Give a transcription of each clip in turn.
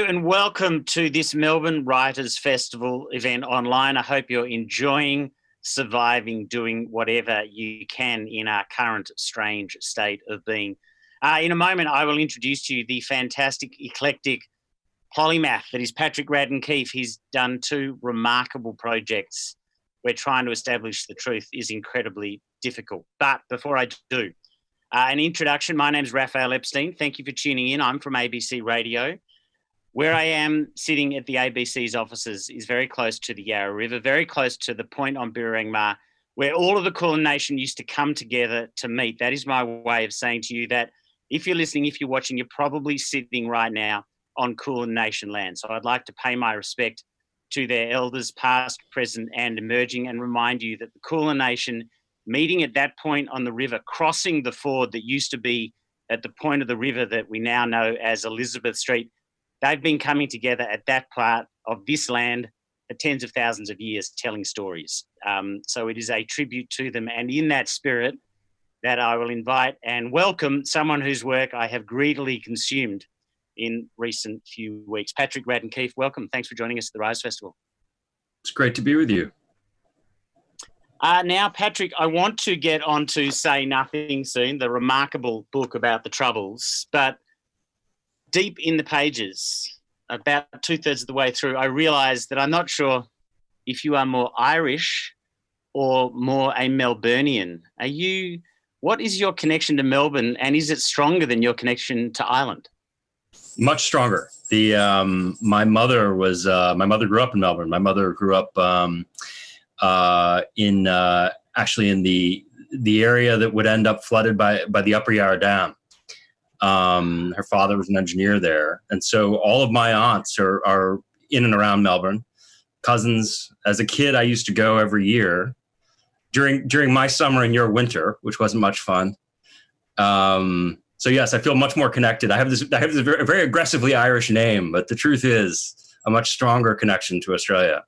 and welcome to this Melbourne Writers Festival event online. I hope you're enjoying, surviving, doing whatever you can in our current strange state of being. In a moment, I will introduce to you the fantastic, eclectic polymath that is Patrick Radden Keefe. He's done two remarkable projects where trying to establish the truth is incredibly difficult. But before I do, an introduction. My name's Raphael Epstein. Thank you for tuning in. I'm from ABC Radio. Where I am sitting at the ABC's offices is very close to the Yarra River, very close to the point on Birrang Mah, where all of the Kulin Nation used to come together to meet. That is my way of saying to you that if you're listening, if you're watching, you're probably sitting right now on Kulin Nation land. So I'd like to pay my respect to their elders, past, present, and emerging, and remind you that the Kulin Nation meeting at that point on the river, crossing the ford that used to be at the point of the river that we now know as Elizabeth Street, they've been coming together at that part of this land for tens of thousands of years telling stories. So it is a tribute to them. And in that spirit that I will invite and welcome someone whose work I have greedily consumed in recent few weeks. Patrick Radden Keefe, welcome. Thanks for joining us at the Rise Festival. It's great to be with you. Now, Patrick, I want to get on to Say Nothing Soon, the remarkable book about the Troubles, but deep in the pages, about 2/3 of the way through, I realised that I'm not sure if you are more Irish or more a Melburnian. What is your connection to Melbourne, and is it stronger than your connection to Ireland? Much stronger. My mother grew up in Melbourne. My mother grew up actually in the area that would end up flooded by the Upper Yarra Dam. Her father was an engineer there. And so all of my aunts are in and around Melbourne. Cousins. As a kid, I used to go every year during my summer and your winter, which wasn't much fun. So yes, I feel much more connected. I have this very, very aggressively Irish name, but the truth is a much stronger connection to Australia.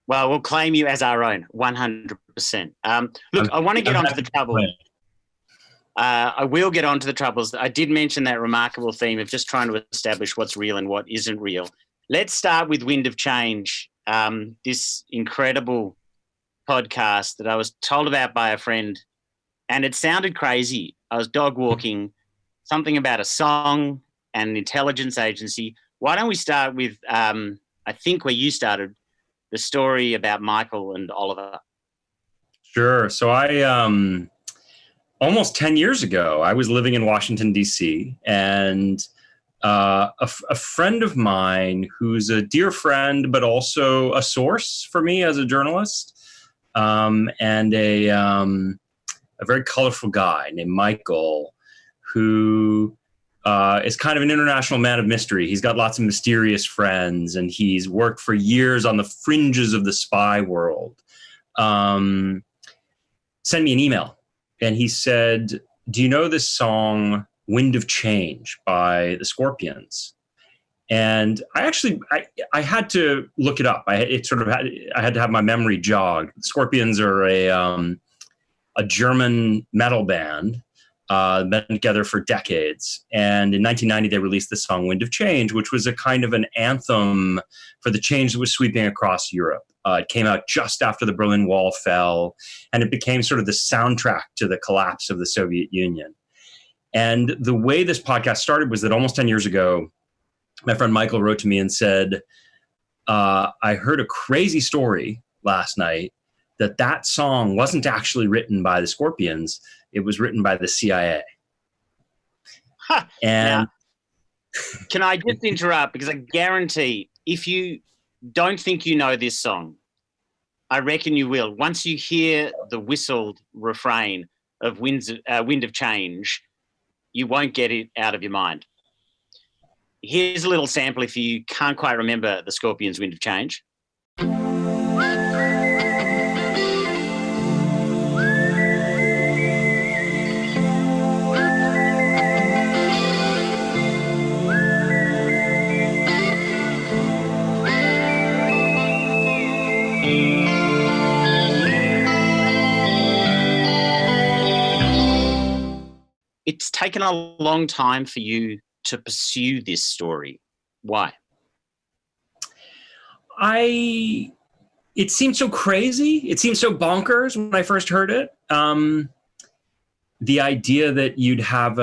Well, we'll claim you as our own, 100%. Look, I want to get on to the trouble. I will get on to the Troubles. I did mention that remarkable theme of just trying to establish what's real and what isn't real. Let's start with Wind of Change, this incredible podcast that I was told about by a friend, and it sounded crazy. I was dog walking, something about a song and an intelligence agency. Why don't we start with, I think where you started, the story about Michael and Oliver? Sure. So almost 10 years ago, I was living in Washington, D.C., and a friend of mine who's a dear friend, but also a source for me as a journalist, and a very colorful guy named Michael, who is kind of an international man of mystery. He's got lots of mysterious friends, and he's worked for years on the fringes of the spy world. Sent me an email. And he said, do you know this song, Wind of Change by the Scorpions? And I had to look it up. I had to have my memory jogged. The Scorpions are a German metal band, been together for decades. And in 1990, they released the song Wind of Change, which was a kind of an anthem for the change that was sweeping across Europe. It came out just after the Berlin Wall fell, and it became sort of the soundtrack to the collapse of the Soviet Union. And the way this podcast started was that almost 10 years ago, my friend Michael wrote to me and said, I heard a crazy story last night that song wasn't actually written by the Scorpions. It was written by the CIA. And now, can I just interrupt? Because I guarantee if you don't think you know this song, I reckon you will. Once you hear the whistled refrain of Wind of Change, you won't get it out of your mind. Here's a little sample if you can't quite remember the Scorpions' Wind of Change. It's taken a long time for you to pursue this story. Why? It seemed so crazy. It seemed so bonkers when I first heard it. The idea that you'd have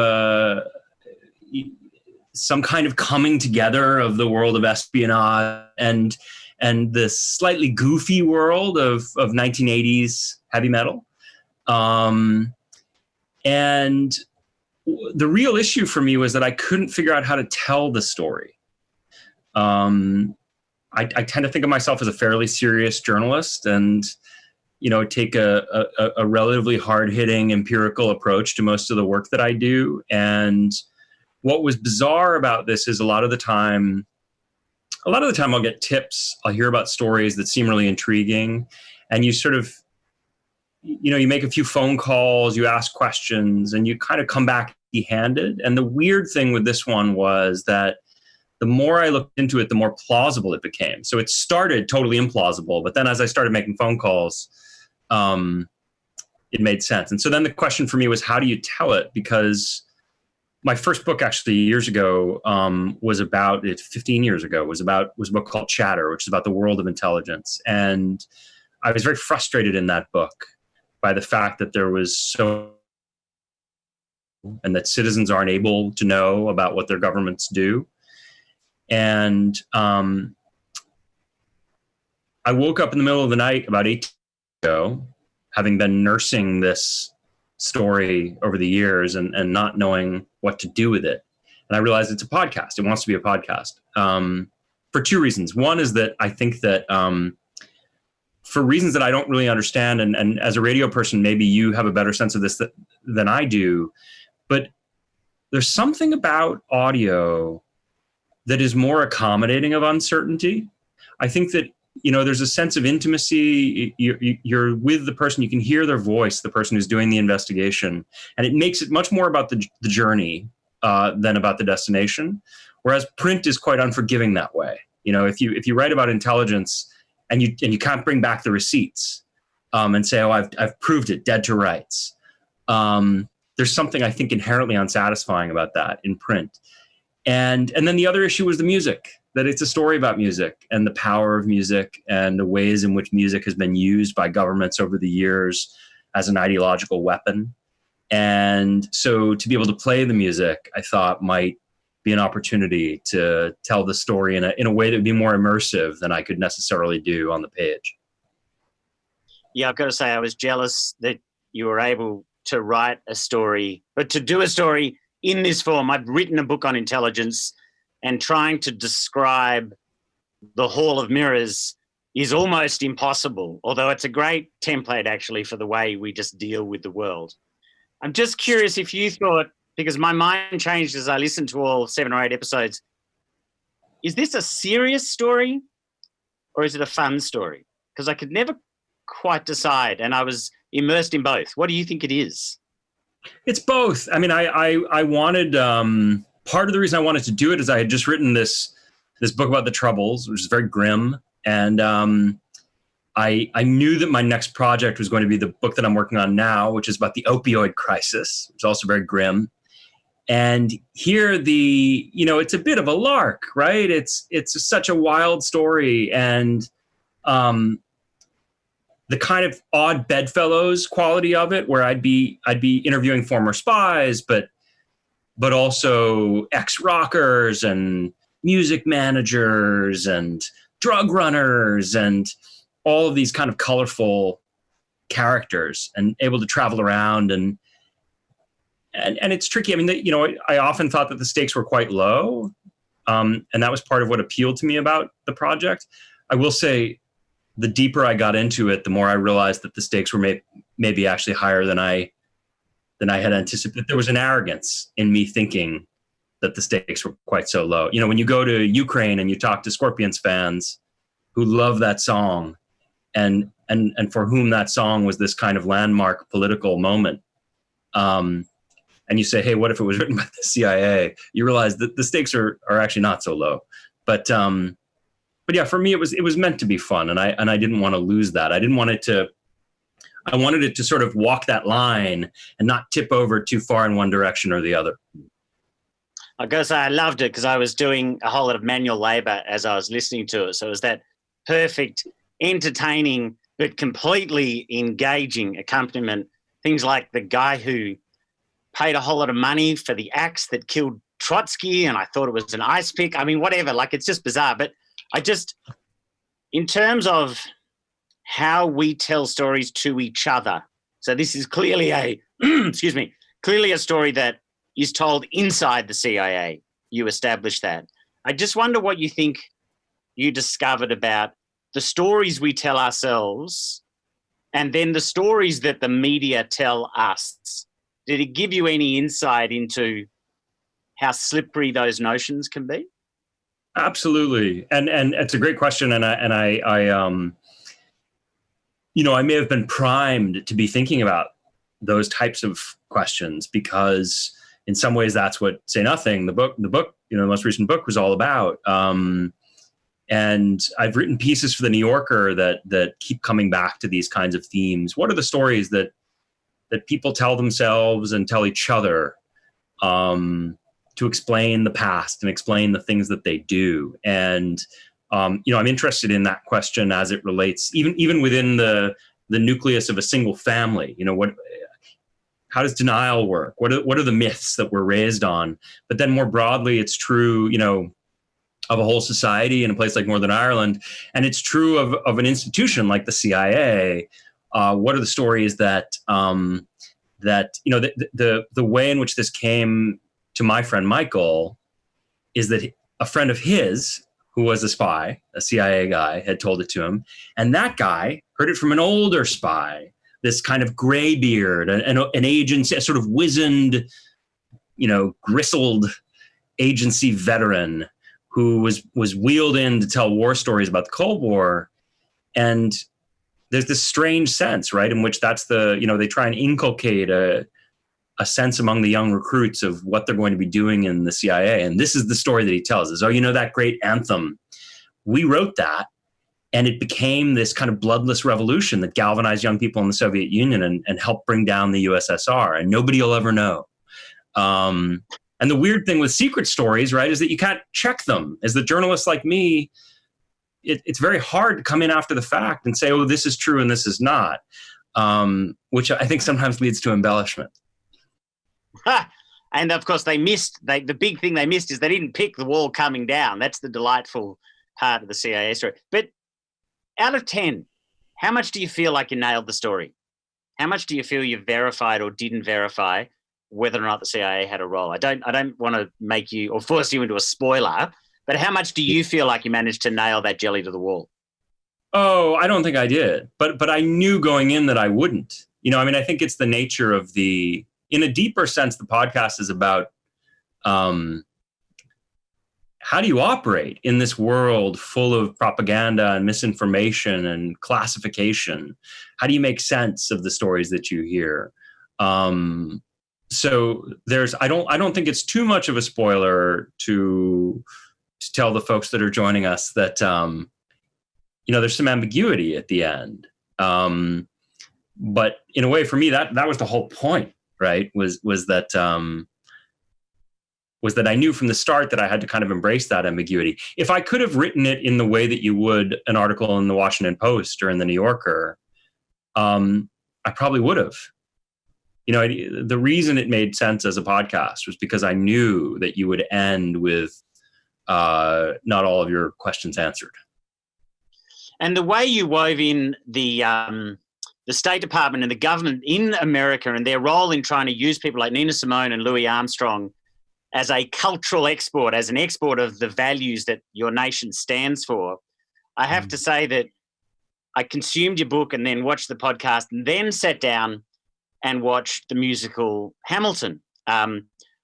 some kind of coming together of the world of espionage and this slightly goofy world of 1980s heavy metal. And the real issue for me was that I couldn't figure out how to tell the story. I tend to think of myself as a fairly serious journalist and, take a relatively hard-hitting empirical approach to most of the work that I do. And what was bizarre about this is a lot of the time I'll get tips. I'll hear about stories that seem really intriguing, and you sort of, you make a few phone calls, you ask questions, and you kind of come back empty-handed. And the weird thing with this one was that the more I looked into it, the more plausible it became. So it started totally implausible, but then as I started making phone calls, it made sense. And so then the question for me was, how do you tell it? Because my first book actually years ago was about it. 15 years ago was a book called Chatter, which is about the world of intelligence. And I was very frustrated in that book by the fact that there was and that citizens aren't able to know about what their governments do. And I woke up in the middle of the night about 8 years ago, having been nursing this story over the years and not knowing what to do with it. And I realized it's a podcast. It wants to be a podcast for two reasons. One is that I think that for reasons that I don't really understand, and as a radio person, maybe you have a better sense of this than I do, but there's something about audio that is more accommodating of uncertainty. I think that, there's a sense of intimacy. You're with the person, you can hear their voice, the person who's doing the investigation, and it makes it much more about the journey than about the destination. Whereas print is quite unforgiving that way. If you write about intelligence and you can't bring back the receipts and say, oh, I've proved it, dead to rights. There's something I think inherently unsatisfying about that in print. And then the other issue was the music, that it's a story about music and the power of music and the ways in which music has been used by governments over the years as an ideological weapon. And so to be able to play the music, I thought might be an opportunity to tell the story in a way that would be more immersive than I could necessarily do on the page. Yeah, I've got to say I was jealous that you were able to write a story, but to do a story in this form. I've written a book on intelligence, and trying to describe the Hall of Mirrors is almost impossible, although it's a great template actually for the way we just deal with the world. I'm just curious if you thought, because my mind changed as I listened to all 7 or 8 episodes, is this a serious story or is it a fun story? Because I could never quite decide, and I was immersed in both. What do you think it is? It's both. I mean, I wanted, part of the reason I wanted to do it is I had just written this book about the Troubles, which is very grim. And I knew that my next project was going to be the book that I'm working on now, which is about the opioid crisis, which is also very grim. And here it's a bit of a lark, right? It's such a wild story. And the kind of odd bedfellows quality of it, where I'd be interviewing former spies, but also ex-rockers and music managers and drug runners and all of these kind of colorful characters, and able to travel around and it's tricky. I mean, I often thought that the stakes were quite low, and that was part of what appealed to me about the project. I will say, the deeper I got into it, the more I realized that the stakes were maybe actually higher than I had anticipated. There was an arrogance in me thinking that the stakes were quite so low. When you go to Ukraine and you talk to Scorpions fans who love that song and for whom that song was this kind of landmark political moment, and you say, hey, what if it was written by the CIA? You realize that the stakes are actually not so low. But yeah, for me, it was meant to be fun, and I didn't want to lose that. I wanted it to sort of walk that line and not tip over too far in one direction or the other. I gotta say, I loved it because I was doing a whole lot of manual labor as I was listening to it. So it was that perfect, entertaining, but completely engaging accompaniment. Things like the guy who paid a whole lot of money for the axe that killed Trotsky, and I thought it was an ice pick. I mean, whatever, like, it's just bizarre. But in terms of how we tell stories to each other, so this is clearly clearly a story that is told inside the CIA. You established that. I just wonder what you think you discovered about the stories we tell ourselves and then the stories that the media tell us. Did it give you any insight into how slippery those notions can be? Absolutely. And it's a great question. And I I may have been primed to be thinking about those types of questions because in some ways that's what Say Nothing, the book, the most recent book was all about. And I've written pieces for the New Yorker that keep coming back to these kinds of themes. What are the stories that people tell themselves and tell each other to explain the past and explain the things that they do? And I'm interested in that question as it relates, even within the nucleus of a single family. How does denial work? What are the myths that we're raised on? But then more broadly, it's true, of a whole society in a place like Northern Ireland, and it's true of an institution like the CIA. What are the stories that the way in which this came to my friend Michael is that a friend of his who was a spy, a CIA guy, had told it to him, and that guy heard it from an older spy, this kind of gray beard, an agency, a sort of wizened, gristled agency veteran who was wheeled in to tell war stories about the Cold War. And there's this strange sense, right, in which that's they try and inculcate a sense among the young recruits of what they're going to be doing in the CIA. And this is the story that he tells us. That great anthem, we wrote that. And it became this kind of bloodless revolution that galvanized young people in the Soviet Union and helped bring down the USSR. And nobody will ever know. And the weird thing with secret stories, right, is that you can't check them. As the journalist like me, it's very hard to come in after the fact and say, oh, this is true and this is not, which I think sometimes leads to embellishment. And of course, the big thing they missed is they didn't pick the wall coming down. That's the delightful part of the CIA story. But out of 10, how much do you feel like you nailed the story? How much do you feel you verified or didn't verify whether or not the CIA had a role? I don't want to make you or force you into a spoiler, but how much do you feel like you managed to nail that jelly to the wall? Oh, I don't think I did, but I knew going in that I wouldn't. I think it's the nature of in a deeper sense, the podcast is about how do you operate in this world full of propaganda and misinformation and classification? How do you make sense of the stories that you hear? So I don't think it's too much of a spoiler to tell the folks that are joining us that there's some ambiguity at the end. But in a way, for me, that was the whole point, right? Was that I knew from the start that I had to kind of embrace that ambiguity. If I could have written it in the way that you would an article in the Washington Post or in the New Yorker, I probably would have. The reason it made sense as a podcast was because I knew that you would end with not all of your questions answered. And the way you wove in the State Department and the government in America and their role in trying to use people like Nina Simone and Louis Armstrong as a cultural export, as an export of the values that your nation stands for. I have to say that I consumed your book and then watched the podcast and then sat down and watched the musical Hamilton,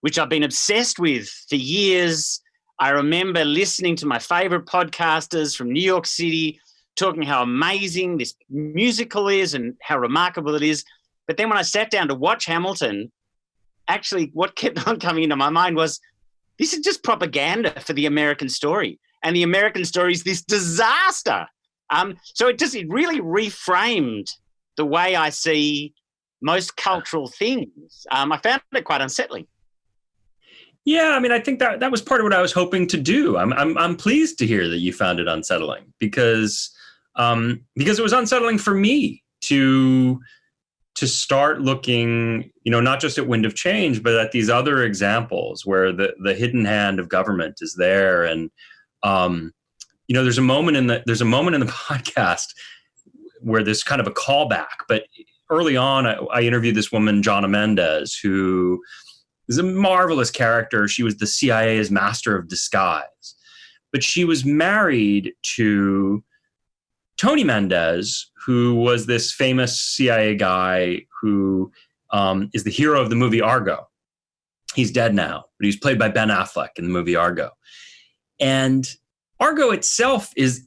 which I've been obsessed with for years. I remember listening to my favorite podcasters from New York City talking how amazing this musical is and how remarkable it is. But then when I sat down to watch Hamilton, actually what kept on coming into my mind was, this is just propaganda for the American story. And the American story is this disaster. So it really reframed the way I see most cultural things. I found it quite unsettling. Yeah, I mean, I think that was part of what I was hoping to do. I'm pleased to hear that you found it unsettling because it was unsettling for me to start looking, not just at Wind of Change, but at these other examples where the hidden hand of government is there. And there's a moment in the podcast where there's kind of a callback. But early on, I interviewed this woman, Jonna Mendez, who is a marvelous character. She was the CIA's master of disguise, but she was married to Tony Mendez, who was this famous CIA guy who is the hero of the movie Argo. He's dead now, but he's played by Ben Affleck in the movie Argo. And Argo itself is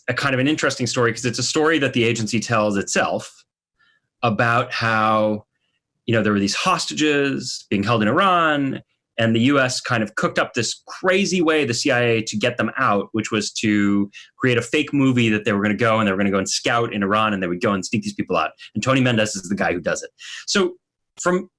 a kind of an interesting story because it's a story that the agency tells itself about how, there were these hostages being held in Iran, and the US kind of cooked up this crazy way, the CIA, to get them out, which was to create a fake movie that they were going to go and scout in Iran, and they would go and sneak these people out. And Tony Mendez is the guy who does it. So from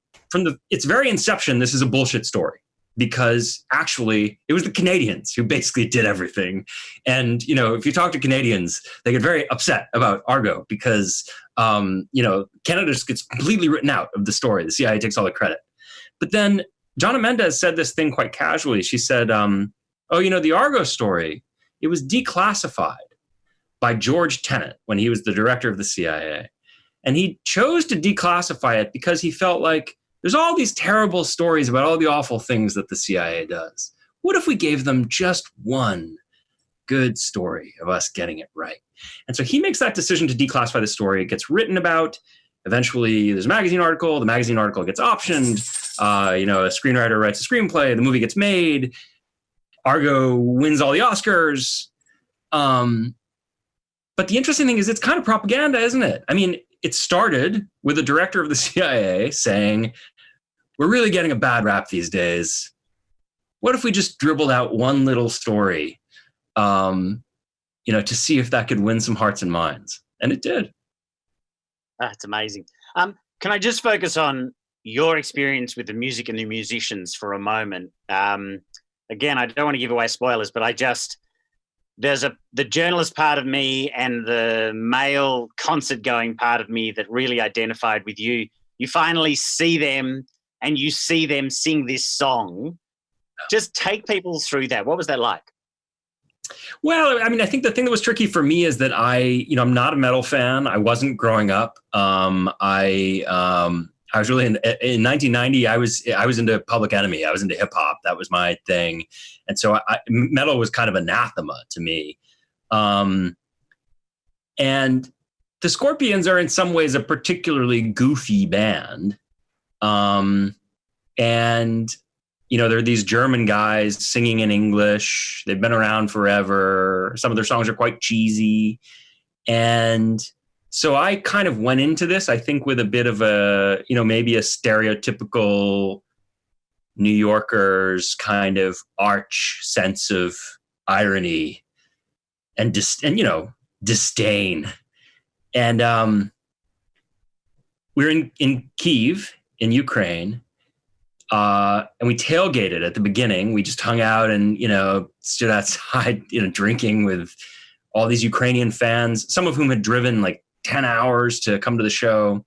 its very inception, this is a bullshit story, because actually it was the Canadians who basically did everything. And, if you talk to Canadians, they get very upset about Argo because, Canada just gets completely written out of the story. The CIA takes all the credit. But then Jonna Mendez said this thing quite casually. She said, the Argo story, it was declassified by George Tenet when he was the director of the CIA. And he chose to declassify it because he felt like there's all these terrible stories about all the awful things that the CIA does. What if we gave them just one good story of us getting it right? And so he makes that decision to declassify the story. It gets written about. Eventually, there's a magazine article. The magazine article gets optioned. A screenwriter writes a screenplay. The movie gets made. Argo wins all the Oscars. But the interesting thing is it's kind of propaganda, isn't it? I mean, it started with the director of the CIA saying, we're really getting a bad rap these days. What if we just dribbled out one little story, to see if that could win some hearts and minds? And it did. That's amazing. Can I just focus on your experience with the music and the musicians for a moment? Again, I don't want to give away spoilers, but there's the journalist part of me and the male concert-going part of me that really identified with you. You finally see them and you see them sing this song. Just take people through that. What was that like? Well, I mean, I think the thing that was tricky for me is that I'm not a metal fan. I wasn't growing up. I was really in 1990. I was into Public Enemy. I was into hip hop. That was my thing, and so metal was kind of anathema to me. And the Scorpions are in some ways a particularly goofy band, and there are these German guys singing in English. They've been around forever. Some of their songs are quite cheesy. And so I kind of went into this, I think, with a bit of a, maybe a stereotypical New Yorkers kind of arch sense of irony and disdain. And we're in Kyiv, in Ukraine. And we tailgated at the beginning. We just hung out and, stood outside, drinking with all these Ukrainian fans, some of whom had driven like 10 hours to come to the show.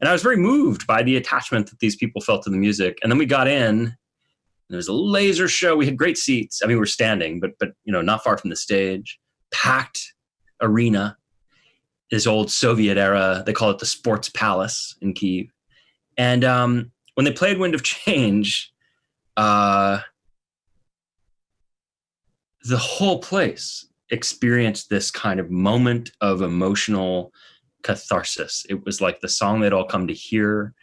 And I was very moved by the attachment that these people felt to the music. And then we got in, and there was a laser show. We had great seats. I mean, we were standing, but not far from the stage. Packed arena. This old Soviet era, they call it the Sports Palace in Kyiv. And when they played Wind of Change, the whole place experienced this kind of moment of emotional catharsis. It was like the song they'd all come to hear,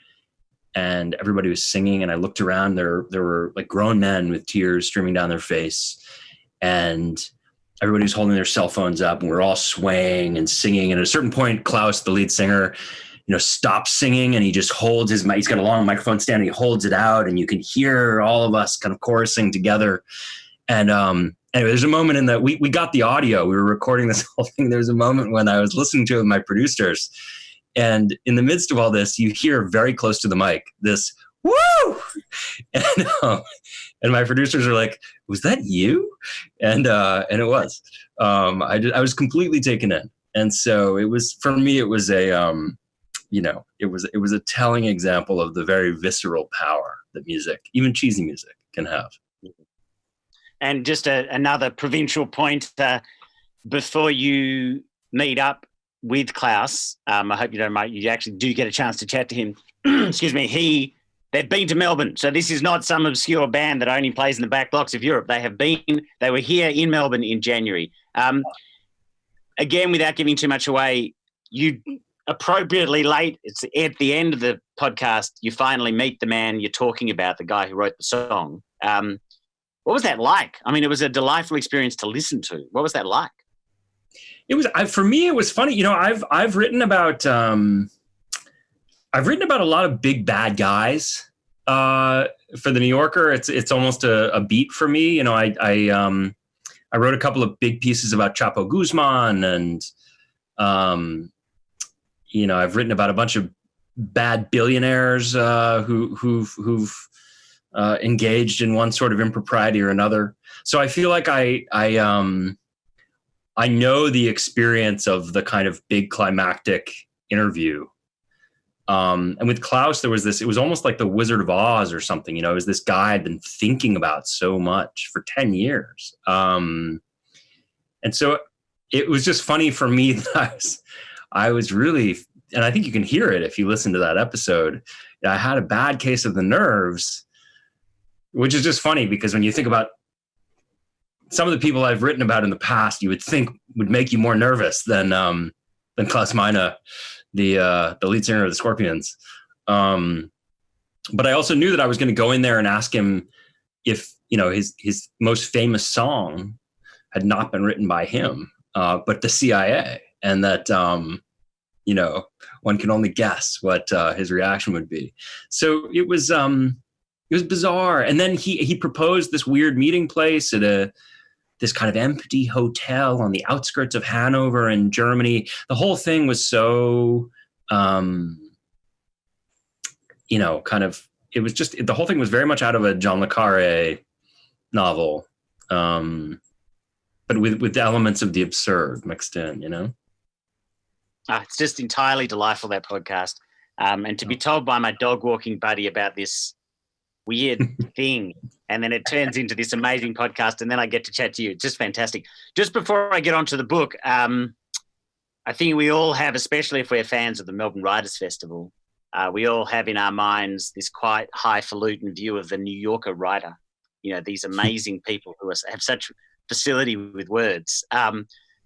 and everybody was singing. And I looked around, there were like grown men with tears streaming down their face, and everybody was holding their cell phones up, and we're all swaying and singing. And at a certain point, Klaus, the lead singer, stops singing, and he just holds he's got a long microphone stand, and he holds it out, and you can hear all of us kind of chorusing together. And anyway, there's a moment in that we got the audio. We were recording this whole thing. There was a moment when I was listening to it with my producers, and in the midst of all this, you hear very close to the mic this woo! And, and my producers are like, was that you? And it was. I was completely taken in. And so it was, for me, it was a, it was a telling example of the very visceral power that music, even cheesy music, can have. And just another provincial point, before you meet up with Klaus, I hope you don't mind, you actually do get a chance to chat to him. Excuse me. They've been to Melbourne. So this is not some obscure band that only plays in the back blocks of Europe. They were here in Melbourne in January. Again, without giving too much away, you appropriately late, it's at the end of the podcast, you finally meet the man you're talking about, the guy who wrote the song. What was that like? I mean, it was a delightful experience to listen to. What was that like? It was, for me, it was funny. I've written about a lot of big bad guys for the New Yorker. It's almost a beat for me. I wrote a couple of big pieces about Chapo Guzman, and I've written about a bunch of bad billionaires who've engaged in one sort of impropriety or another. So I feel like I know the experience of the kind of big climactic interview. And with Klaus, it was almost like the Wizard of Oz or something. It was this guy I'd been thinking about so much for 10 years. And so it was just funny for me that I was really, and I think you can hear it if you listen to that episode, I had a bad case of the nerves, which is just funny because when you think about some of the people I've written about in the past, you would think would make you more nervous than Klaus Meine, the lead singer of the Scorpions. But I also knew that I was going to go in there and ask him if, his most famous song had not been written by him, but the CIA, and that, one can only guess what his reaction would be. So it was bizarre. And then he proposed this weird meeting place at this kind of empty hotel on the outskirts of Hanover in Germany. The whole thing was so, the whole thing was very much out of a John le Carré novel, but with elements of the absurd mixed in, It's just entirely delightful, that podcast. And to be told by my dog walking buddy about this weird thing, and then it turns into this amazing podcast, and then I get to chat to you. It's just fantastic. Just before I get onto the book, I think we all have, especially if we're fans of the Melbourne Writers' Festival, we all have in our minds this quite highfalutin view of the New Yorker writer. These amazing people who have such facility with words.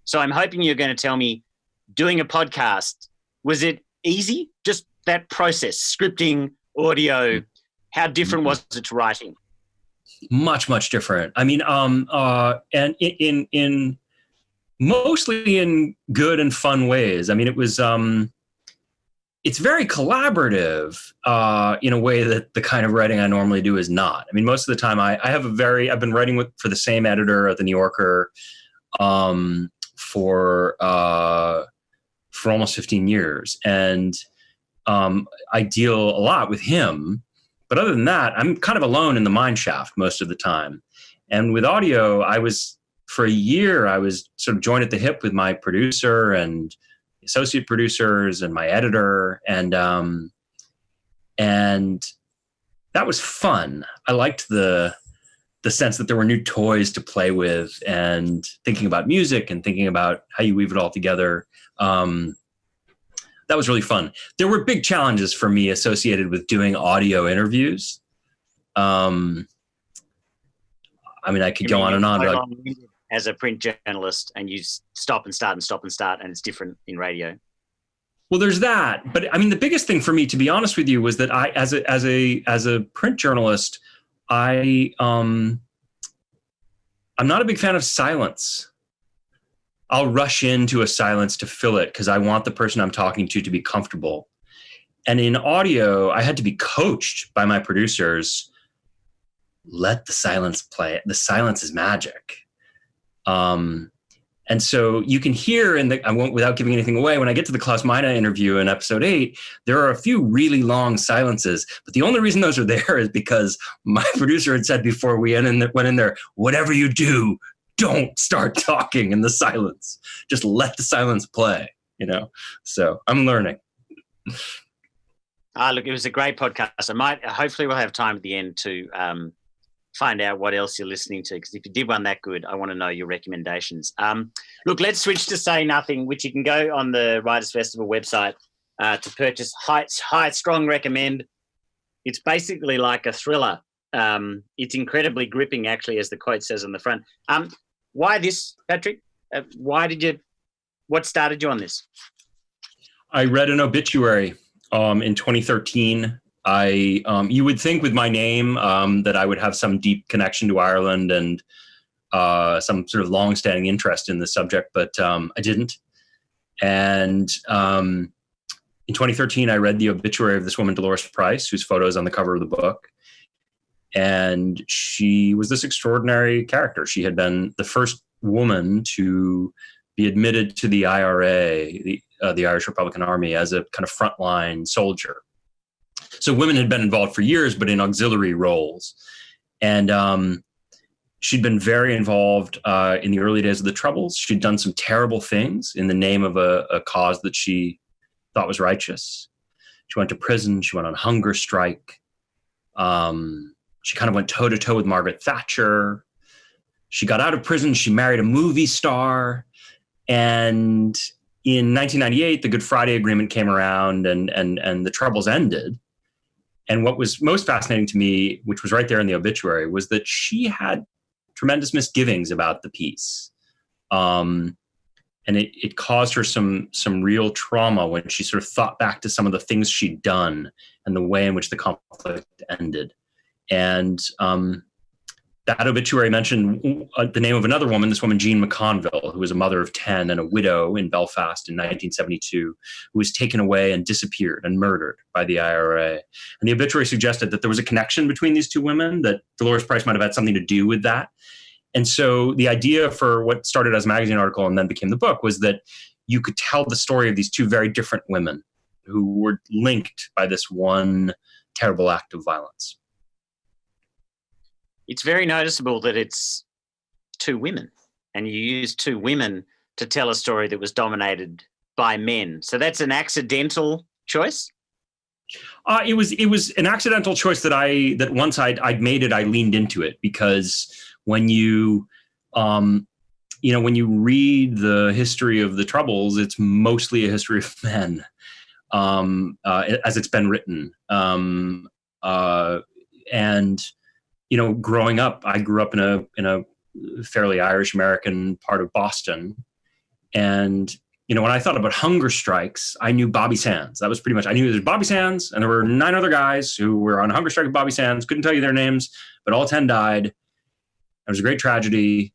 So I'm hoping you're going to tell me, doing a podcast, was it easy? Just that process, scripting, audio, how different was it to writing? Much, much different. I mean, and in mostly in good and fun ways. I mean, it was, it's very collaborative in a way that the kind of writing I normally do is not. I mean, most of the time I've been writing for the same editor at the New Yorker for almost 15 years. And I deal a lot with him. But other than that, I'm kind of alone in the mine shaft most of the time. And with audio, for a year, I was sort of joined at the hip with my producer and associate producers and my editor. And that was fun. I liked the sense that there were new toys to play with, and thinking about music and thinking about how you weave it all together. That was really fun. There were big challenges for me associated with doing audio interviews. I mean, I could go on and on. As a print journalist, and you stop and start and stop and start, and it's different in radio. Well, there's that. But I mean, the biggest thing for me, to be honest with you, was that I, as a print journalist, I'm not a big fan of silence. I'll rush into a silence to fill it because I want the person I'm talking to be comfortable. And in audio, I had to be coached by my producers. Let the silence play. The silence is magic. And And so you can hear I won't, without giving anything away, when I get to the Klaus Meine interview in episode 8, there are a few really long silences. But the only reason those are there is because my producer had said before we went in there, whatever you do, don't start talking in the silence. Just let the silence play, So I'm learning. Look, it was a great podcast. Hopefully we'll have time at the end to find out what else you're listening to, because if you did one that good, I want to know your recommendations. Look, let's switch to Say Nothing, which you can go on the Writers Festival website to purchase. High strong recommend. It's basically like a thriller. It's incredibly gripping, actually, as the quote says on the front. Why this, Patrick? What started you on this? I read an obituary in 2013. You would think with my name that I would have some deep connection to Ireland and some sort of long-standing interest in the subject, but I didn't. And in 2013, I read the obituary of this woman, Dolores Price, whose photo is on the cover of the book. And she was this extraordinary character. She had been the first woman to be admitted to the IRA, the Irish Republican Army, as a kind of frontline soldier. So women had been involved for years, but in auxiliary roles. And she'd been very involved in the early days of the Troubles. She'd done some terrible things in the name of a cause that she thought was righteous. She went to prison. She went on hunger strike. She kind of went toe-to-toe with Margaret Thatcher. She got out of prison. She married a movie star. And in 1998, the Good Friday Agreement came around and the Troubles ended. And what was most fascinating to me, which was right there in the obituary, was that she had tremendous misgivings about the peace. And it caused her some real trauma when she sort of thought back to some of the things she'd done and the way in which the conflict ended. And that obituary mentioned the name of another woman, this woman, Jean McConville, who was a mother of 10 and a widow in Belfast in 1972, who was taken away and disappeared and murdered by the IRA. And the obituary suggested that there was a connection between these two women, that Dolores Price might have had something to do with that. And so the idea for what started as a magazine article and then became the book was that you could tell the story of these two very different women who were linked by this one terrible act of violence. It's very noticeable that it's two women, and you use two women to tell a story that was dominated by men. So that's an accidental choice? It was an accidental choice that once I'd made it, I leaned into it, because when you read the history of the Troubles, it's mostly a history of men, as it's been written. And growing up, I grew up in a fairly Irish American part of Boston. And, when I thought about hunger strikes, I knew Bobby Sands. That was pretty much, I knew there was Bobby Sands, and there were 9 other guys who were on a hunger strike with Bobby Sands. Couldn't tell you their names, but all 10 died. It was a great tragedy.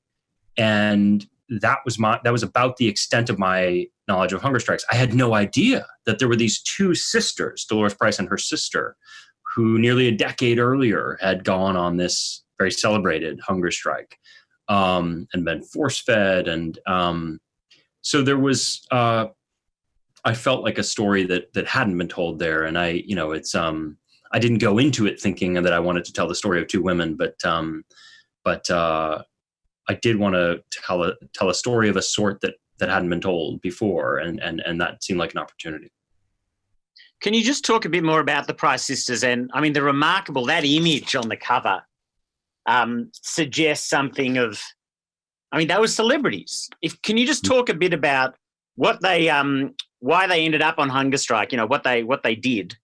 And that was about the extent of my knowledge of hunger strikes. I had no idea that there were these two sisters, Dolores Price and her sister, who nearly a decade earlier had gone on this very celebrated hunger strike and been force-fed. And so there was, I felt like a story that hadn't been told there. And I didn't go into it thinking that I wanted to tell the story of two women, but I did want to tell a story of a sort that hadn't been told before. And that seemed like an opportunity. Can you just talk a bit more about the Price sisters? And I mean, that image on the cover suggests something of, they were celebrities. Can you just talk a bit about what they, why they ended up on hunger strike, what they did,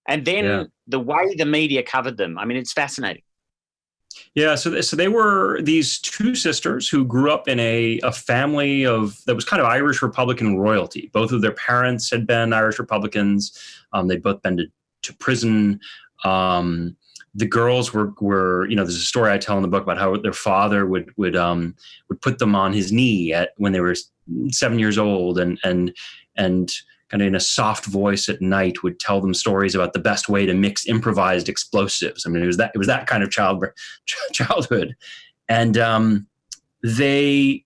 and then the way the media covered them? It's fascinating. Yeah, so they were these two sisters who grew up in a family that was kind of Irish Republican royalty. Both of their parents had been Irish Republicans. They'd both been to prison. The girls were there's a story I tell in the book about how their father would put them on his knee when they were 7 years old and kind of in a soft voice at night would tell them stories about the best way to mix improvised explosives. It was that kind of childhood. And they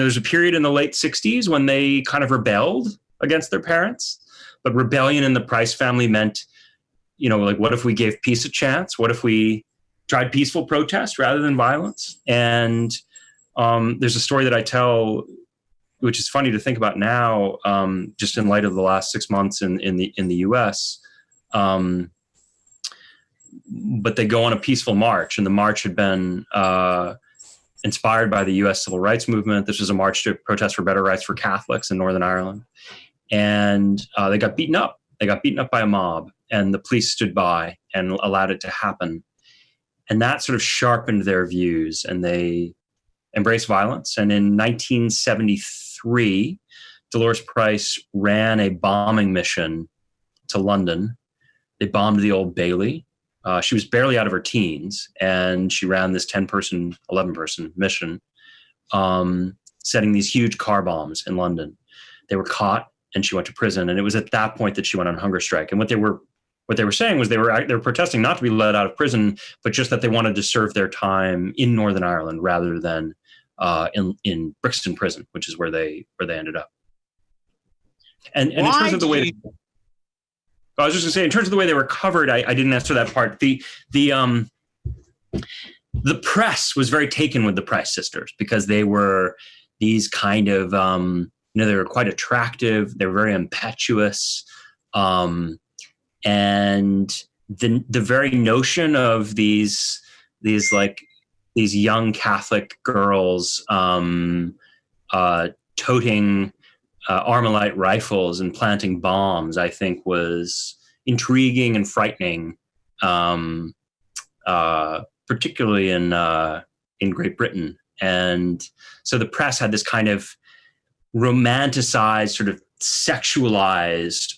there's a period in the late 60s when they kind of rebelled against their parents, but rebellion in the Price family meant, like, what if we gave peace a chance? What if we tried peaceful protest rather than violence? And there's a story that I tell, which is funny to think about now, just in light of the last 6 months in the U.S. But they go on a peaceful march, and the march had been inspired by the U.S. Civil Rights Movement. This was a march to protest for better rights for Catholics in Northern Ireland, and they got beaten up. They got beaten up by a mob, and the police stood by and allowed it to happen. And that sort of sharpened their views, and they embraced violence. And in 1973, Dolores Price ran a bombing mission to London. They bombed the Old Bailey. She was barely out of her teens, and she ran this 10-person, 11-person mission, setting these huge car bombs in London. They were caught, and she went to prison. And it was at that point that she went on hunger strike. And what they were saying was they were protesting not to be let out of prison, but just that they wanted to serve their time in Northern Ireland rather than in Brixton Prison, which is where they ended up. And in terms of the way, I was just going to say, in terms of the way they were covered, I didn't answer that part. The press was very taken with the Price sisters because they were these kind of, they were quite attractive. They were very impetuous. And the very notion of these young Catholic girls toting Armalite rifles and planting bombs, I think, was intriguing and frightening, particularly in Great Britain. And so the press had this kind of romanticized, sort of sexualized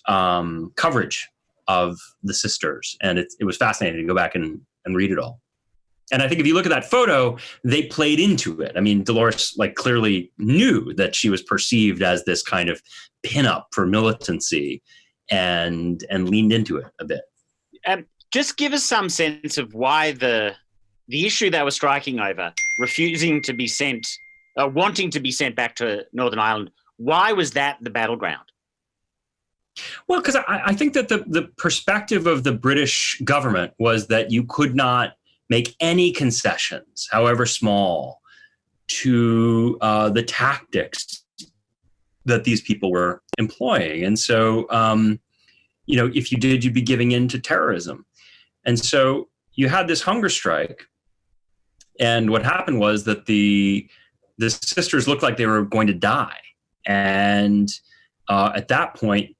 coverage of the sisters. And it was fascinating to go back and read it all. And I think if you look at that photo, they played into it. I mean, Dolores clearly knew that she was perceived as this kind of pinup for militancy and leaned into it a bit. Just give us some sense of why the issue they were striking over, refusing to be sent, wanting to be sent back to Northern Ireland, why was that the battleground? Well, because I think that the perspective of the British government was that you could not make any concessions, however small, to the tactics that these people were employing. And so, if you did, you'd be giving in to terrorism. And so you had this hunger strike. And what happened was that the sisters looked like they were going to die. And at that point,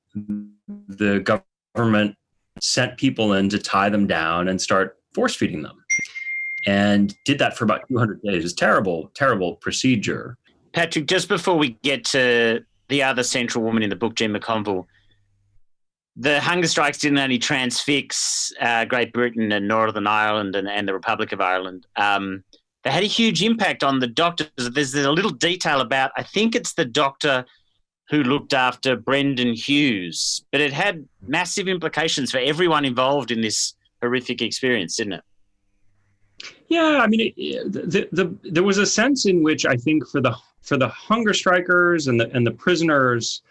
the government sent people in to tie them down and start force feeding them, and did that for about 200 days. It was terrible, terrible procedure. Patrick, just before we get to the other central woman in the book, Jean McConville, the hunger strikes didn't only transfix Great Britain and Northern Ireland and the Republic of Ireland. They had a huge impact on the doctors. There's a little detail about, I think it's the doctor who looked after Brendan Hughes, but it had massive implications for everyone involved in this horrific experience, didn't it? Yeah, I mean, there was a sense in which I think for the hunger strikers and the prisoners,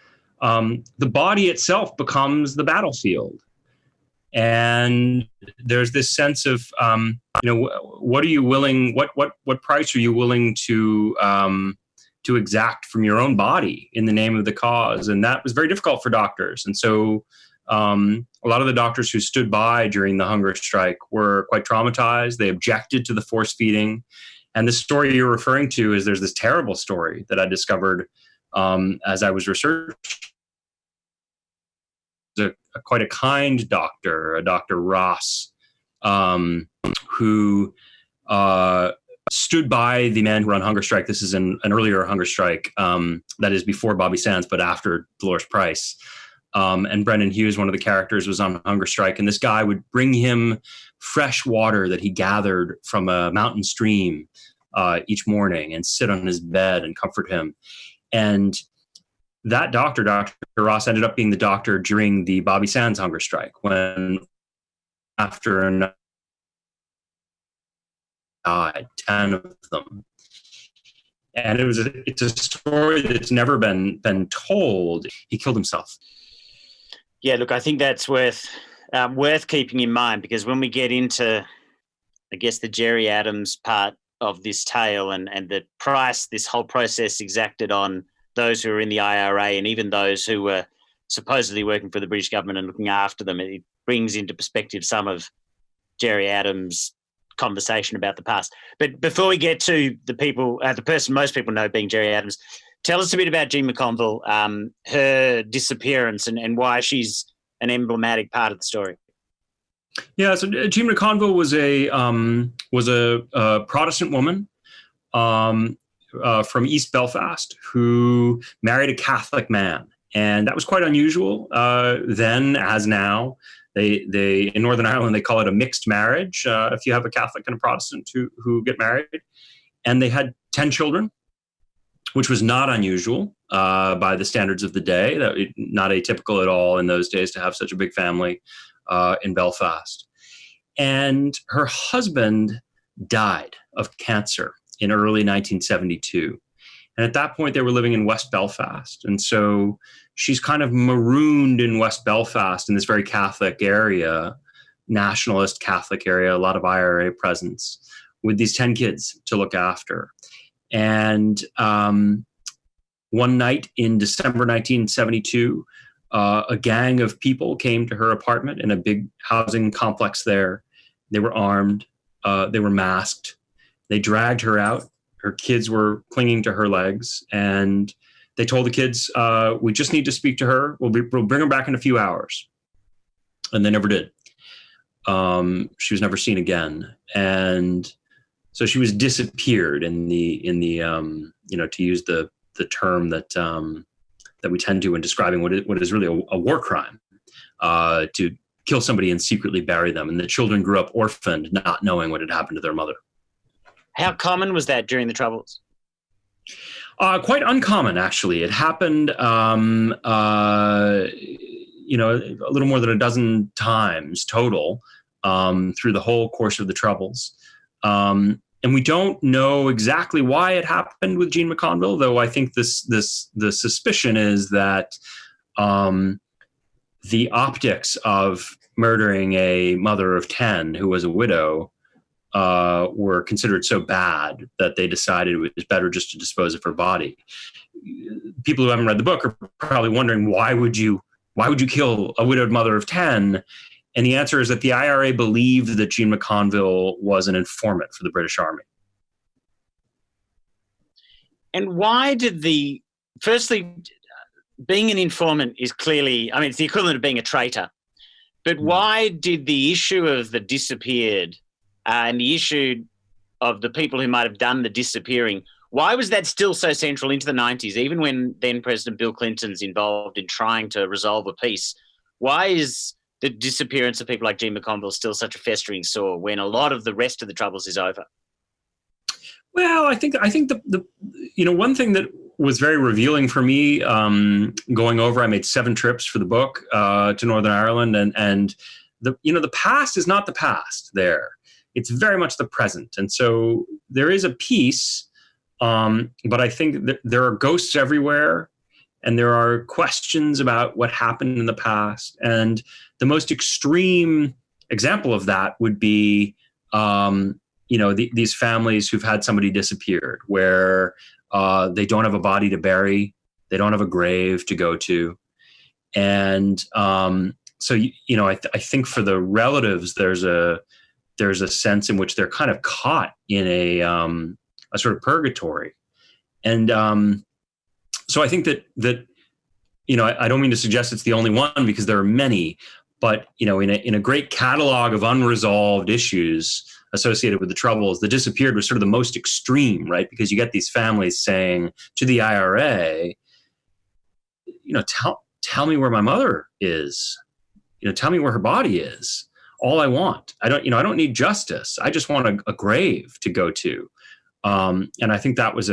the body itself becomes the battlefield, and there's this sense of what are you willing, what price are you willing to exact from your own body in the name of the cause, and that was very difficult for doctors, and so. A lot of the doctors who stood by during the hunger strike were quite traumatized. They objected to the force feeding. And the story you're referring to is there's this terrible story that I discovered as I was researching. Quite a kind doctor, a Dr. Ross, who stood by the men who were on hunger strike. This is an earlier hunger strike that is before Bobby Sands, but after Dolores Price. And Brendan Hughes, one of the characters, was on hunger strike. And this guy would bring him fresh water that he gathered from a mountain stream each morning and sit on his bed and comfort him. And that doctor, Dr. Ross, ended up being the doctor during the Bobby Sands hunger strike, when after died, 10 of them. And it's a story that's never been told. He killed himself. Yeah, look, I think that's worth keeping in mind, because when we get into, I guess, the Gerry Adams part of this tale and the price this whole process exacted on those who are in the IRA and even those who were supposedly working for the British government and looking after them, it brings into perspective some of Gerry Adams' conversation about the past. But before we get to the people, the person most people know being Gerry Adams, tell us a bit about Jean McConville, her disappearance, and why she's an emblematic part of the story. Yeah, so Jean McConville was a Protestant woman from East Belfast who married a Catholic man, and that was quite unusual then, as now. They in Northern Ireland they call it a mixed marriage if you have a Catholic and a Protestant who get married, and they had 10 children, which was not unusual by the standards of the day. Not atypical at all in those days to have such a big family in Belfast. And her husband died of cancer in early 1972. And at that point, they were living in West Belfast. And so she's kind of marooned in West Belfast in this very Catholic area, nationalist Catholic area, a lot of IRA presence, with these 10 kids to look after. And one night in December 1972, a gang of people came to her apartment in a big housing complex there. They were armed. They were masked. They dragged her out. Her kids were clinging to her legs. And they told the kids, we just need to speak to her. We'll bring her back in a few hours. And they never did. She was never seen again. And so she was disappeared in the to use the term that we tend to in describing what is really a war crime, to kill somebody and secretly bury them. And the children grew up orphaned, not knowing what had happened to their mother. How common was that during the Troubles? Quite uncommon, actually. It happened, a little more than a dozen times total through the whole course of the Troubles. And we don't know exactly why it happened with Jean McConville, though I think the suspicion is that the optics of murdering a mother of 10 who was a widow were considered so bad that they decided it was better just to dispose of her body. People who haven't read the book are probably wondering, why would you kill a widowed mother of 10? And the answer is that the IRA believed that Jean McConville was an informant for the British Army. And why did firstly, being an informant is clearly, it's the equivalent of being a traitor. But why did the issue of the disappeared and the issue of the people who might have done the disappearing, why was that still so central into the 90s, even when then President Bill Clinton's involved in trying to resolve a peace? Why is the disappearance of people like Jean McConville still such a festering sore when a lot of the rest of the Troubles is over? Well, I think the one thing that was very revealing for me going over, I made 7 trips for the book to Northern Ireland, and the past is not the past there. It's very much the present. And so there is a peace, but I think that there are ghosts everywhere. And there are questions about what happened in the past. And the most extreme example of that would be, these families who've had somebody disappeared, where they don't have a body to bury, they don't have a grave to go to. And I think for the relatives, there's a sense in which they're kind of caught in a sort of purgatory. And so I think that I don't mean to suggest it's the only one, because there are many, but in a great catalog of unresolved issues associated with the Troubles, the disappeared was sort of the most extreme, right? Because you get these families saying to the IRA, tell me where my mother is, tell me where her body is. All I want, I don't need justice. I just want a grave to go to. And I think that was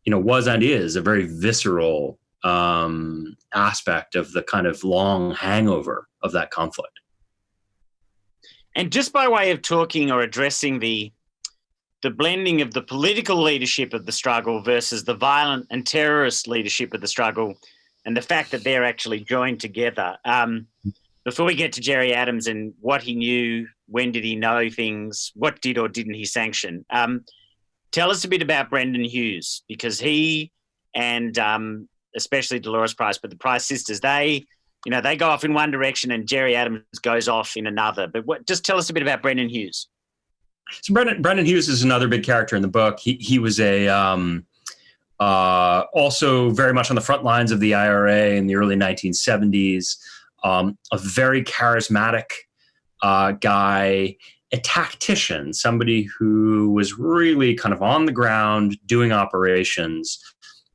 was and is a very visceral aspect of the kind of long hangover of that conflict. And just by way of talking or addressing the the blending of the political leadership of the struggle versus the violent and terrorist leadership of the struggle, and the fact that they're actually joined together. Before we get to Gerry Adams and what he knew, when did he know things, what did or didn't he sanction? Tell us a bit about Brendan Hughes, because he and especially Dolores Price, but the Price sisters, they go off in one direction and Gerry Adams goes off in another. But just tell us a bit about Brendan Hughes. So Brendan Hughes is another big character in the book. He was also very much on the front lines of the IRA in the early 1970s. A very charismatic guy, a tactician, somebody who was really kind of on the ground doing operations.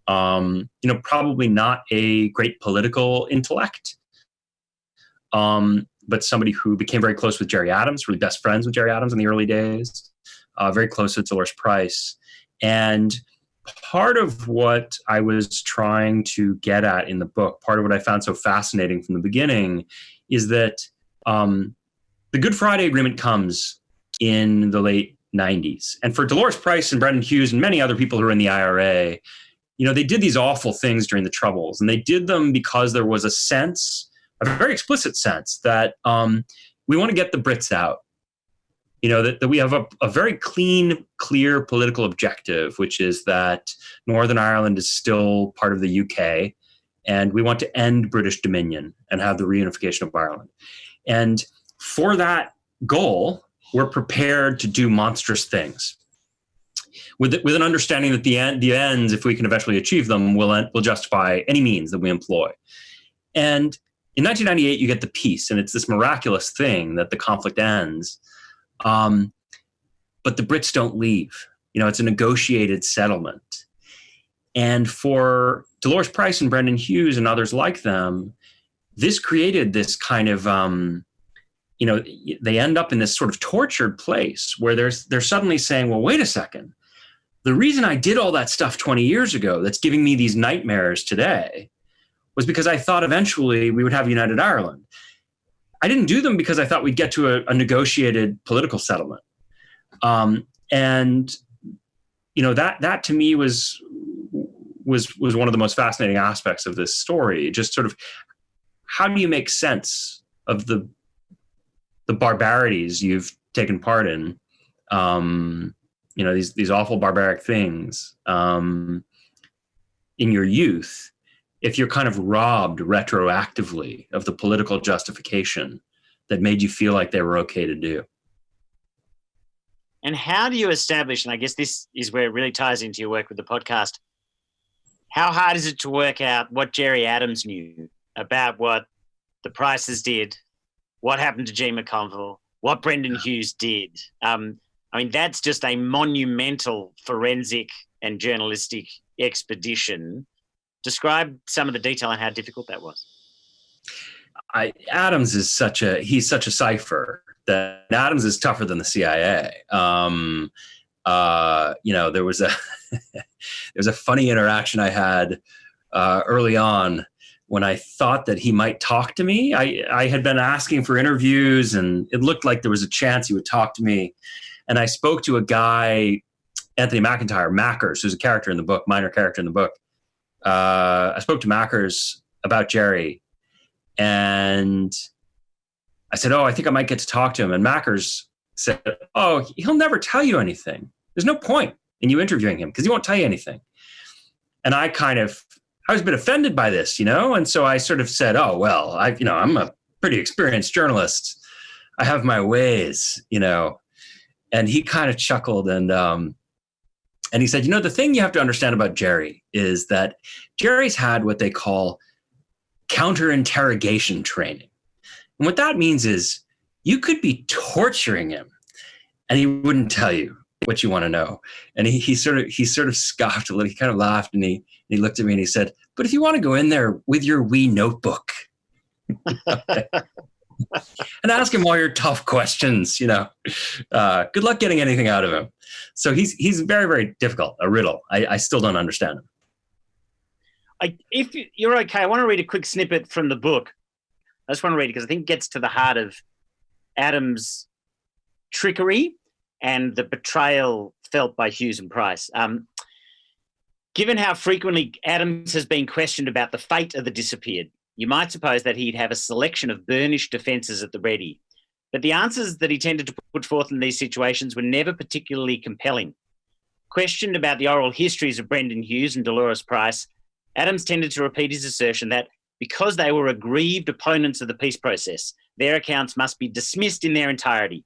Probably not a great political intellect, but somebody who became very close with Gerry Adams, really best friends with Gerry Adams in the early days, very close with Dolores Price. And part of what I was trying to get at in the book, part of what I found so fascinating from the beginning, is that the Good Friday Agreement comes in the late 90s. And for Dolores Price and Brendan Hughes and many other people who are in the IRA, they did these awful things during the Troubles. And they did them because there was a very explicit sense that we want to get the Brits out. That we have a very clean, clear political objective, which is that Northern Ireland is still part of the UK, and we want to end British dominion and have the reunification of Ireland. And for that goal, we're prepared to do monstrous things, with an understanding that the ends, if we can eventually achieve them, will justify any means that we employ. And in 1998, you get the peace, and it's this miraculous thing that the conflict ends. But the Brits don't leave. It's a negotiated settlement. And for Dolores Price and Brendan Hughes and others like them, this created this kind of, they end up in this sort of tortured place where they're suddenly saying, well, wait a second. The reason I did all that stuff 20 years ago that's giving me these nightmares today was because I thought eventually we would have United Ireland. I didn't do them because I thought we'd get to a negotiated political settlement. That to me was one of the most fascinating aspects of this story. Just sort of, how do you make sense of the barbarities you've taken part in? These awful barbaric things in your youth, if you're kind of robbed retroactively of the political justification that made you feel like they were okay to do. And how do you establish, and I guess this is where it really ties into your work with the podcast, how hard is it to work out what Gerry Adams knew about what the Prices did, what happened to G. McConville, what Brendan Hughes did? That's just a monumental forensic and journalistic expedition. Describe some of the detail and how difficult that was. Adams is such a cipher that Adams is tougher than the CIA. There was a funny interaction I had early on when I thought that he might talk to me. I had been asking for interviews, and it looked like there was a chance he would talk to me. And I spoke to a guy, Anthony McIntyre, Mackers, who's a character in the book, minor character in the book. I spoke to Mackers about Gerry, and I said, I think I might get to talk to him. And Mackers said, he'll never tell you anything. There's no point in you interviewing him because he won't tell you anything. And I was a bit offended by this, and so I sort of said, I'm a pretty experienced journalist. I have my ways, And he kind of chuckled and he said, the thing you have to understand about Gerry is that Gerry's had what they call counter-interrogation training. And what that means is you could be torturing him and he wouldn't tell you what you want to know. And he sort of scoffed a little. He kind of laughed and he looked at me and he said, but if you want to go in there with your wee notebook and ask him all your tough questions, good luck getting anything out of him. So he's very, very difficult, a riddle. I still don't understand him. If you're okay, I want to read a quick snippet from the book. I just want to read it because I think it gets to the heart of Adams' trickery and the betrayal felt by Hughes and Price. Given how frequently Adams has been questioned about the fate of the disappeared, you might suppose that he'd have a selection of burnished defences at the ready. But the answers that he tended to put forth in these situations were never particularly compelling. Questioned about the oral histories of Brendan Hughes and Dolores Price, Adams tended to repeat his assertion that because they were aggrieved opponents of the peace process, their accounts must be dismissed in their entirety.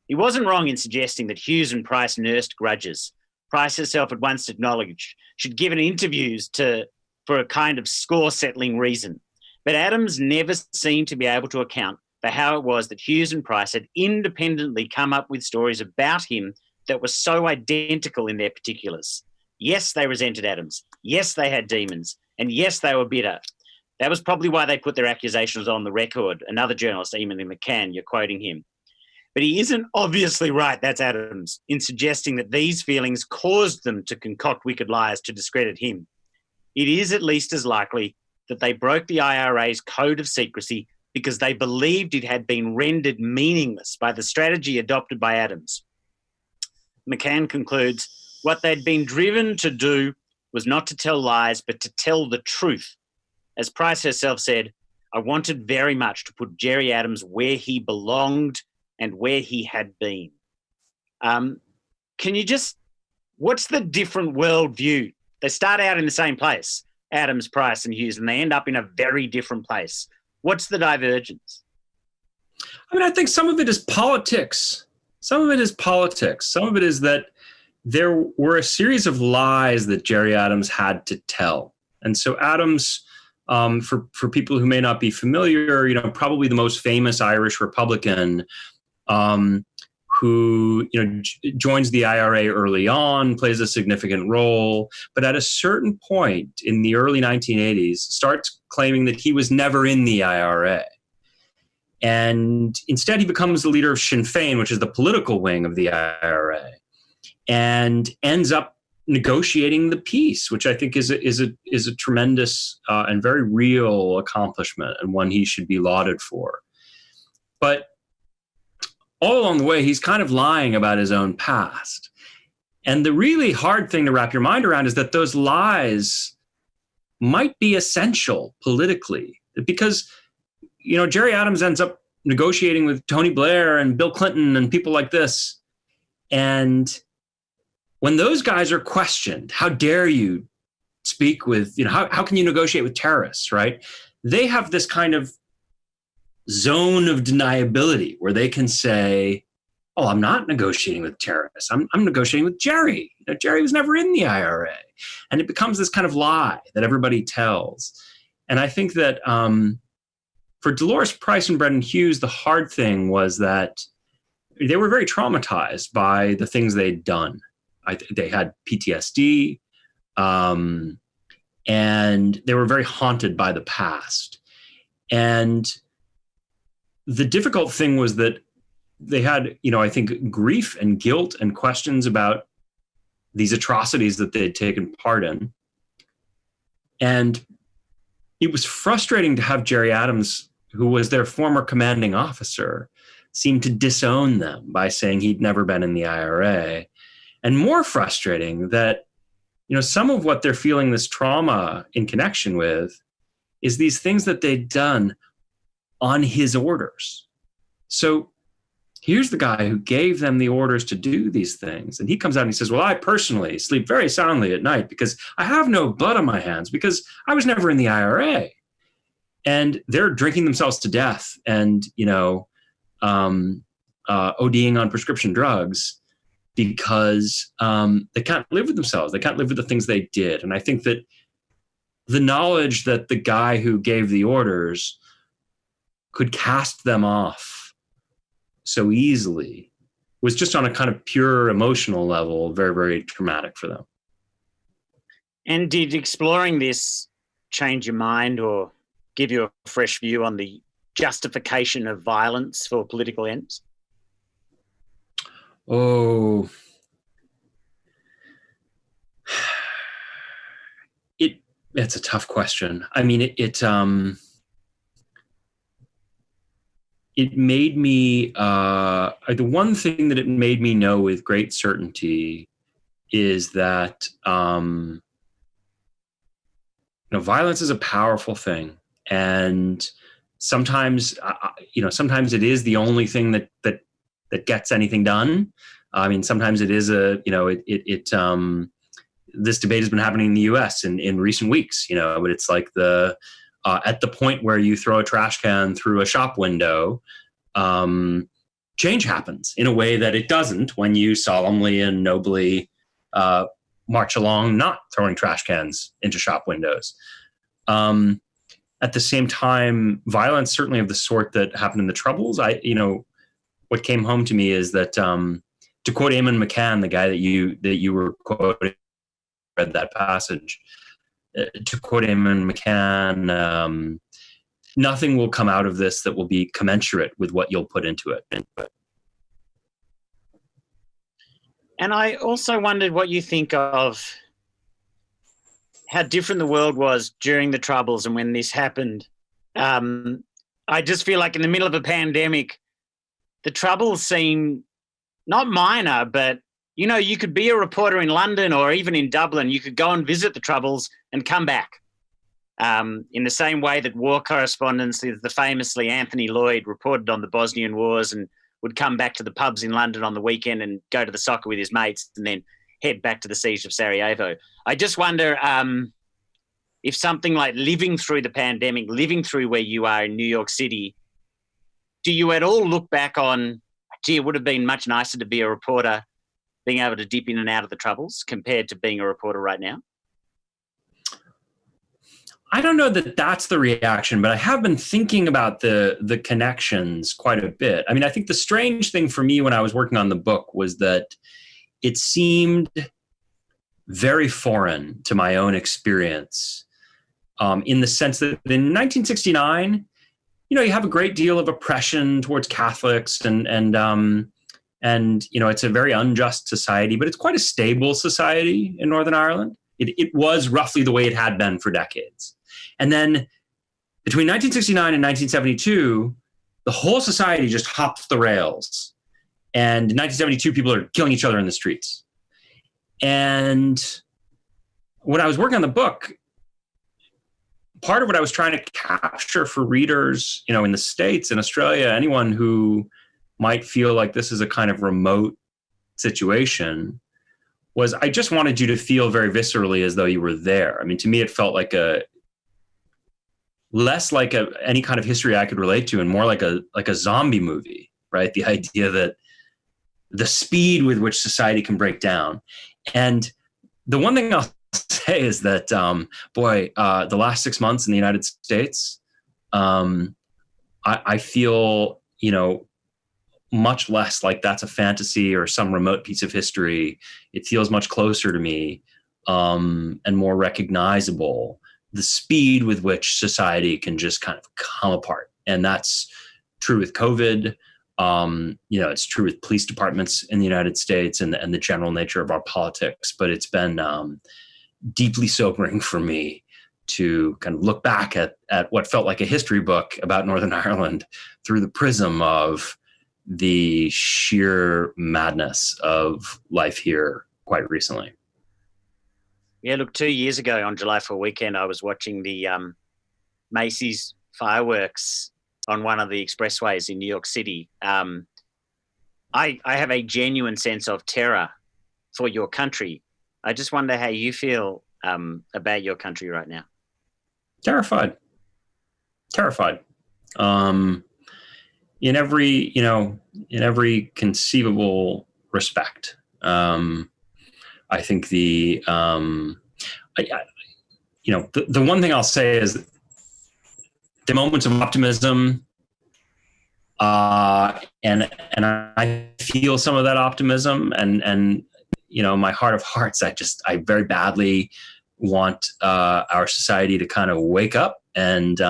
He wasn't wrong in suggesting that Hughes and Price nursed grudges. Price herself had once acknowledged she'd given interviews for a kind of score-settling reason. But Adams never seemed to be able to account for how it was that Hughes and Price had independently come up with stories about him that were so identical in their particulars. Yes, they resented Adams. Yes, they had demons. And yes, they were bitter. That was probably why they put their accusations on the record. Another journalist, Emily McCann, you're quoting him. But he isn't obviously right, that's Adams, in suggesting that these feelings caused them to concoct wicked lies to discredit him. It is at least as likely that they broke the IRA's code of secrecy because they believed it had been rendered meaningless by the strategy adopted by Adams. McCann concludes, what they'd been driven to do was not to tell lies, but to tell the truth. As Price herself said, I wanted very much to put Gerry Adams where he belonged and where he had been. What's the different worldview? They start out in the same place, Adams, Price and Hughes, and they end up in a very different place. What's the divergence? I mean, I think some of it is politics. Some of it is that there were a series of lies that Gerry Adams had to tell. And so Adams, for people who may not be familiar, probably the most famous Irish Republican, who joins the IRA early on, plays a significant role, but at a certain point in the early 1980s, starts claiming that he was never in the IRA. And instead, he becomes the leader of Sinn Féin, which is the political wing of the IRA, and ends up negotiating the peace, which I think is a tremendous and very real accomplishment, and one he should be lauded for. But all along the way, he's kind of lying about his own past. And the really hard thing to wrap your mind around is that those lies might be essential politically, because Gerry Adams ends up negotiating with Tony Blair and Bill Clinton and people like this. And when those guys are questioned, how dare you speak with, how can you negotiate with terrorists, right? They have this kind of zone of deniability where they can say, oh, I'm not negotiating with terrorists. I'm negotiating with Gerry. Gerry was never in the IRA. And it becomes this kind of lie that everybody tells. And I think that for Dolores Price and Brendan Hughes, the hard thing was that they were very traumatized by the things they'd done. They had PTSD, and they were very haunted by the past. And the difficult thing was that they had, I think, grief and guilt and questions about these atrocities that they'd taken part in. And it was frustrating to have Gerry Adams, who was their former commanding officer, seem to disown them by saying he'd never been in the IRA. And more frustrating that, some of what they're feeling this trauma in connection with is these things that they'd done on his orders. So here's the guy who gave them the orders to do these things. And he comes out and he says, well, I personally sleep very soundly at night because I have no blood on my hands because I was never in the IRA. And they're drinking themselves to death and, ODing on prescription drugs because they can't live with themselves. They can't live with the things they did. And I think that the knowledge that the guy who gave the orders could cast them off so easily was just on a kind of pure emotional level, very, very traumatic for them. And did exploring this change your mind or give you a fresh view on the justification of violence for political ends? Oh, it's a tough question. I mean, it made me, the one thing that it made me know with great certainty is that, violence is a powerful thing. And sometimes, sometimes it is the only thing that gets anything done. I mean, sometimes it is this debate has been happening in the US in recent weeks, but it's like at the point where you throw a trash can through a shop window, change happens in a way that it doesn't when you solemnly and nobly march along not throwing trash cans into shop windows. At the same time, violence, certainly of the sort that happened in the Troubles, what came home to me is that, to quote Eamon McCann, the guy that you were quoting, read that passage, to quote Eamon McCann, nothing will come out of this that will be commensurate with what you'll put into it. And I also wondered what you think of how different the world was during the Troubles and when this happened. I just feel like in the middle of a pandemic, the Troubles seem not minor, but, you could be a reporter in London or even in Dublin. You could go and visit the Troubles and come back. In the same way that war correspondents, the famously Anthony Lloyd, reported on the Bosnian wars and would come back to the pubs in London on the weekend and go to the soccer with his mates and then head back to the siege of Sarajevo. I just wonder if something like living through the pandemic, living through where you are in New York City, do you at all look back on, gee, it would have been much nicer to be a reporter being able to dip in and out of the Troubles compared to being a reporter right now? I don't know that that's the reaction, but I have been thinking about the connections quite a bit. I mean, I think the strange thing for me when I was working on the book was that it seemed very foreign to my own experience, in the sense that in 1969, you have a great deal of oppression towards Catholics and it's a very unjust society, but it's quite a stable society in Northern Ireland. It was roughly the way it had been for decades. And then between 1969 and 1972, the whole society just hopped the rails. And in 1972, people are killing each other in the streets. And when I was working on the book, part of what I was trying to capture for readers, in the States, in Australia, anyone who might feel like this is a kind of remote situation, was I just wanted you to feel very viscerally as though you were there. I mean, to me, it felt like less like any kind of history I could relate to, and more like a zombie movie, right? The idea that the speed with which society can break down. And the one thing I'll say is that, the last 6 months in the United States, I feel, much less like that's a fantasy or some remote piece of history. It feels much closer to me, and more recognizable, the speed with which society can just kind of come apart. And that's true with COVID. It's true with police departments in the United States and the general nature of our politics. But it's been deeply sobering for me to kind of look back at what felt like a history book about Northern Ireland through the prism of the sheer madness of life here quite recently. Yeah, look, 2 years ago on July 4 weekend, I was watching the Macy's fireworks on one of the expressways in New York City. I have a genuine sense of terror for your country. I just wonder how you feel about your country right now. Terrified. In every conceivable respect. I think the one thing I'll say is the moments of optimism, and I feel some of that optimism, and my heart of hearts, I very badly want our society to kind of wake up and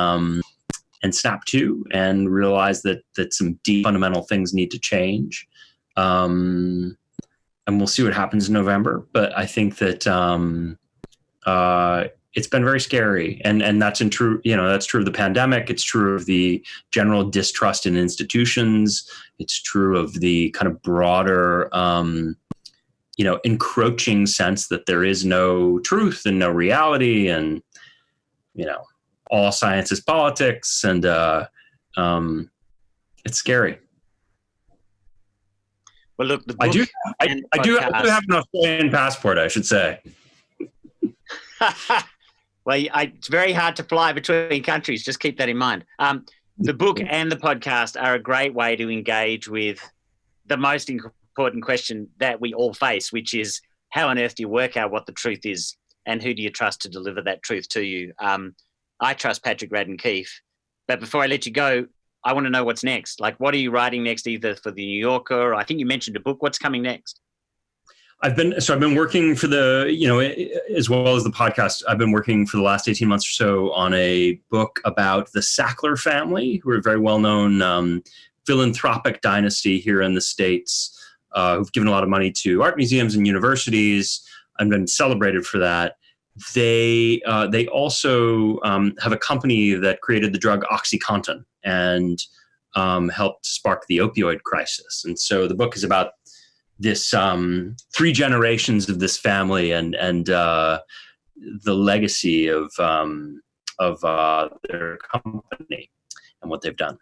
snap to and realize that some deep fundamental things need to change. And we'll see what happens in November. But I think that it's been very scary, and that's true. That's true of the pandemic. It's true of the general distrust in institutions. It's true of the kind of broader, encroaching sense that there is no truth and no reality, and all science is politics, and it's scary. Well, look, the book I do have an Australian passport, I should say. Well, it's very hard to fly between countries. Just keep that in mind. The book and the podcast are a great way to engage with the most important question that we all face, which is how on earth do you work out what the truth is, and who do you trust to deliver that truth to you? I trust Patrick Radden Keefe. But before I let you go, I want to know what's next. Like, what are you writing next, either for the New Yorker, or I think you mentioned a book. What's coming next? I've been working for as well as the podcast. I've been working for the last 18 months or so on a book about the Sackler family, who are a very well-known philanthropic dynasty here in the States, who've given a lot of money to art museums and universities and been celebrated for that. They also have a company that created the drug OxyContin and helped spark the opioid crisis. And so the book is about this 3 generations of this family and the legacy of their company and what they've done.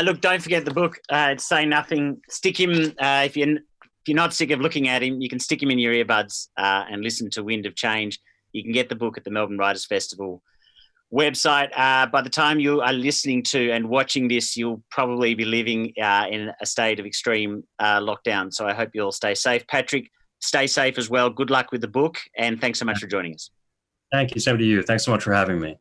Look, don't forget the book. Say Nothing. Stick him if you're not sick of looking at him. You can stick him in your earbuds and listen to Wind of Change. You can get the book at the Melbourne Writers Festival website. By the time you are listening to and watching this, you'll probably be living in a state of extreme lockdown. So I hope you'll stay safe. Patrick, stay safe as well. Good luck with the book, and thanks so much for joining us. Thank you. Same to you. Thanks so much for having me.